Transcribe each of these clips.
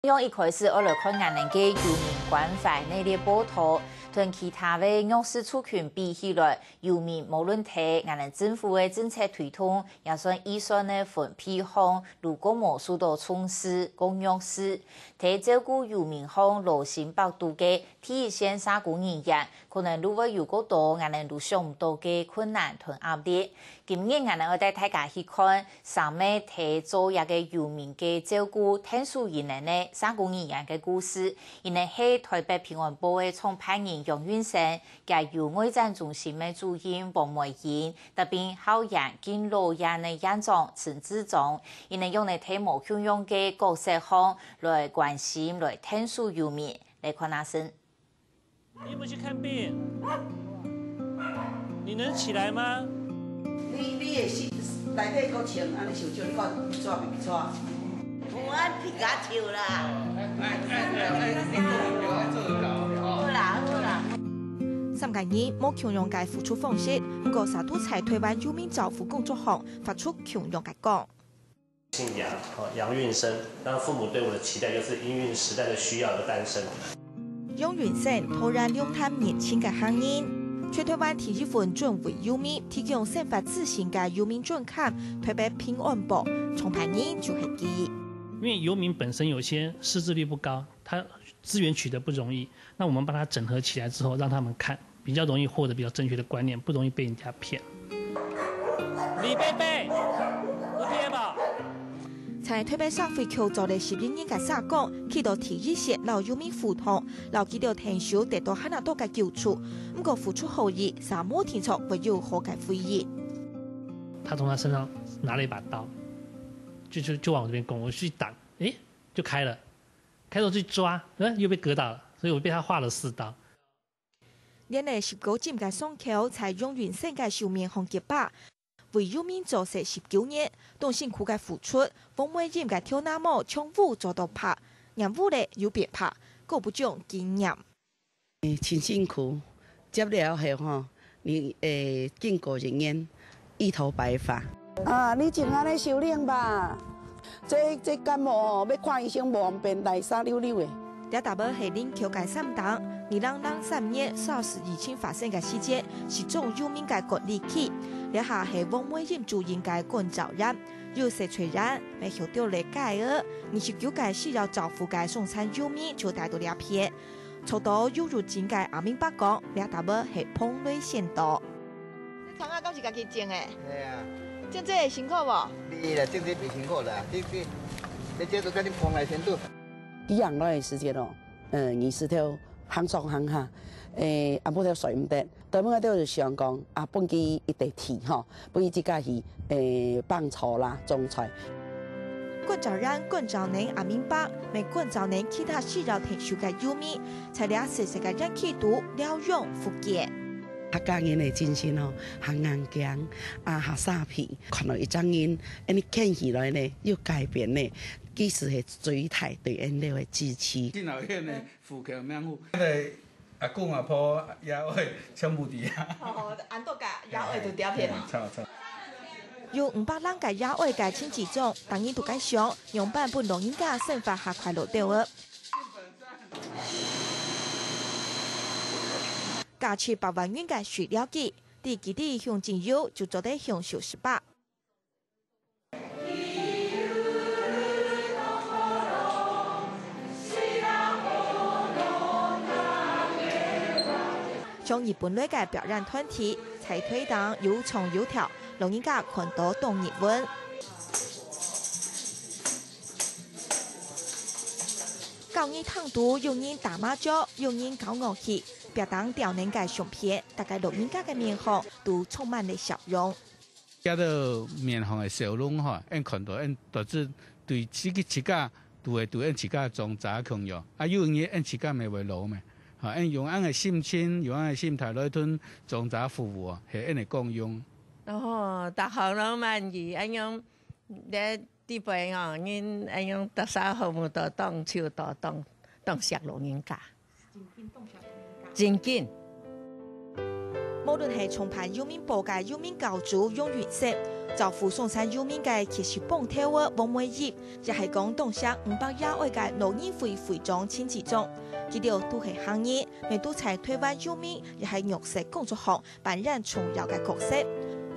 用一开始我来看俺们嘅游民关怀内列报道，同其他的弱势族群比起来，游民无论睇俺们政府的政策推动，也算预算的分配方，如果冇受到重视、公弱势，睇照顾游民方路线北度嘅第一线社工人员，可能如果有过多俺们都想唔到嘅困难同压力。今日俺们要带大家去看，上面睇做一个游民嘅照顾特殊人员呢。社工人员嘅故事，因为系台北平安部嘅创办人杨运生，加由外展中心嘅主任王梅燕，特别校园见老人嘅院长陈志忠，因为用嚟睇无穷用嘅角色方来关心来特殊游民来看下先。你有没有去看病？你能起来吗？你的是内底够穿，安尼受伤，你讲抓袂抓？我皮夹跳啦！好啦好啦。3个月冇穷用界付出方式，不过沙都在台湾游民照护工作坊发出穷用界讲。姓杨运生，当父母对我的期待就是因运时代的需要而诞生。杨运生突然两探年轻嘅行人，全台湾第一份准为游民提供生活自行嘅游民准卡，台北平安部创办人就系佢。因为游民本身有些识字率不高，他资源取得不容易，那我们把它整合起来之后，让他们看，比较容易获得比较正确的观念，不容易被人家骗。李贝贝，不贴吧？在台北社会求助的11年嘅社工，去到第一线老游民扶同，老見到聽少得到很多嘅救助，不過付出後意，啥冇聽出會有好嘅回應。他從他身上拿了一把刀。就往我这边攻，我去挡，就开了，开了去抓，又被割到了，所以我被他划了4刀。連嚟19針嘅傷口，才用原生嘅壽命紅結疤，為遊民做成19年，當辛苦嘅付出，風梅鹽嘅跳那麼從武做到拍，人武咧又別拍，夠不種經驗。真辛苦，接了後吼，你經過人員一頭白髮。啊，你淨安尼收斂吧。這感冒要看醫生無方便，來沙溜溜的。第大波係領橋界3檔，2003年SARS疫情發生嘅時節，是種遊民嘅隔離期。呢下係黃梅鹽主人嘅關照人，有社區人未學到理解嘅，29屆需要照顧嘅送餐遊民就帶到兩片。抽到有入境嘅阿明伯講，呢大波係碰雷先到。你湯啊，敢是家己種嘅？係啊。種這辛苦無？你啦，種這袂辛苦啦，你這都跟你碰來程度。幾樣耐嘅時間咯，20條行上行下，阿母條水唔得，對面都是想講啊，本期一地鐵吼，本期自家是幫助啦，種菜。關照人、關照人阿明白，未關照人其他需要停休嘅遊民，才了實實嘅人氣度了用福建。客家人的精神哦，行硬頸啊，下沙皮，看到一張人，你看起來呢要改變呢，其實係最大對人類的支持。先後迄個富強名戶，阿公阿婆也會搶不地啊。哦，安多家也會就掉片啊。錯。有500人嘅也會嘅親子中，當然都該想用辦本老人家生活下快樂掉啊。加持8萬元嘅水了記，第幾啲向前遊就做得向小18。像日本類嘅表演團體，才推動有唱有跳，老人家看到懂日文。教人躺度，有人打麻將，有人搞樂器。表達刁難嘅相片，大概老人家嘅面孔都充滿了笑容。家到面孔嘅笑容吼，因看到因就是對自己家都會對因自家種扎強用，啊有嘢因自家咪會老咩，嚇因用因嘅心情，用因嘅心態來吞種扎服務，係因嚟共用。哦，大行人滿意，因樣咧啲輩哦，因樣特啥項目都當手都當食老人家。真緊，無論係重辦遊民部嘅遊民教主用原則，造福宋山有名嘅其实蹦跳嘅王梅叶，也系讲动向500嘅老人会会长亲子中，佢哋都系行业，未都在台湾有名，也系玉石工作行扮演重要嘅角色，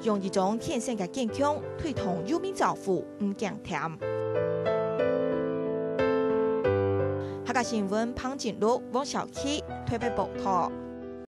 用一种天生嘅健康推动有名造福唔惊甜。客家新闻潘景禄、汪小琪推北报道。